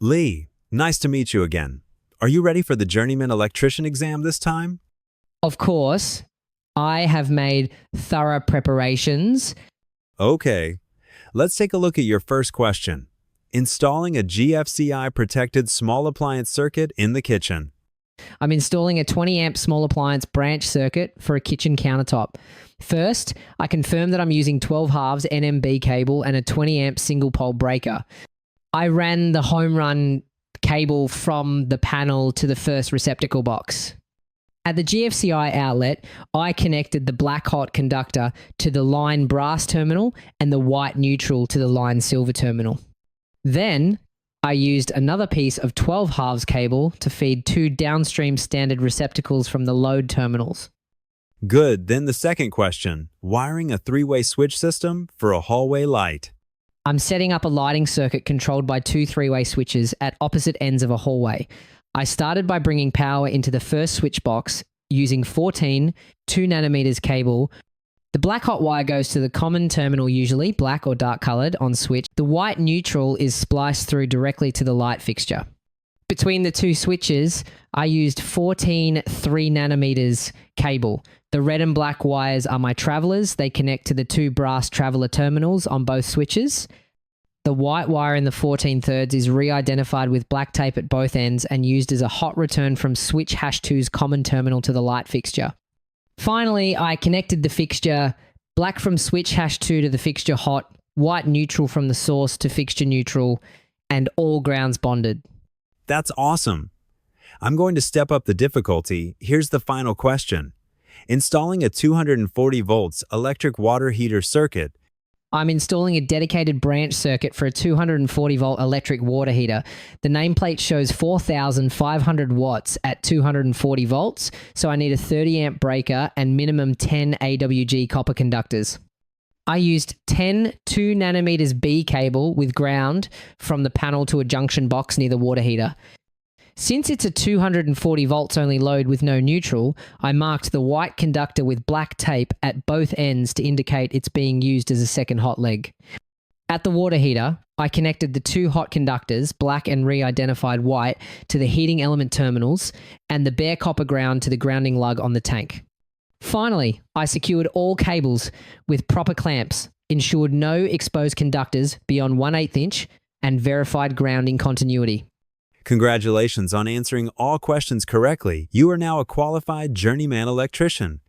Lee, nice to meet you again. Are you ready for the Journeyman Electrician exam this time? Of course, I have made thorough preparations. Okay, let's take a look at your first question. Installing a GFCI protected small appliance circuit in the kitchen. I'm installing a 20 amp small appliance branch circuit for a kitchen countertop. First, I confirm that I'm using 12 halves NMB cable and a 20 amp single pole breaker. I ran the home run cable from the panel to the first receptacle box. At the GFCI outlet, I connected the black hot conductor to the line brass terminal and the white neutral to the line silver terminal. Then, I used another piece of 12 halves cable to feed two downstream standard receptacles from the load terminals. Good, then the second question. Wiring a three-way switch system for a hallway light. I'm setting up a lighting circuit controlled by two three-way switches at opposite ends of a hallway. I started by bringing power into the first switch box using 14 2 nanometers cable. The black hot wire goes to the common terminal, usually black or dark colored on switch. The white neutral is spliced through directly to the light fixture. Between the two switches, I used 14 3 nanometers cable. The red and black wires are my travelers. They connect to the two brass traveler terminals on both switches. The white wire in the 14/3 is re-identified with black tape at both ends and used as a hot return from switch #2's common terminal to the light fixture. Finally, I connected the fixture black from switch #2 to the fixture hot, white neutral from the source to fixture neutral, and all grounds bonded. That's awesome. I'm going to step up the difficulty. Here's the final question. Installing a 240 volts electric water heater circuit. I'm installing a dedicated branch circuit for a 240 volt electric water heater. The nameplate shows 4,500 watts at 240 volts, so I need a 30 amp breaker and minimum 10 AWG copper conductors. I used 10 2 nanometers B cable with ground from the panel to a junction box near the water heater. Since it's a 240 volts only load with no neutral, I marked the white conductor with black tape at both ends to indicate it's being used as a second hot leg. At the water heater, I connected the two hot conductors, black and re-identified white, to the heating element terminals and the bare copper ground to the grounding lug on the tank. Finally, I secured all cables with proper clamps, ensured no exposed conductors beyond 1/8 inch, and verified grounding continuity. Congratulations on answering all questions correctly. You are now a qualified journeyman electrician.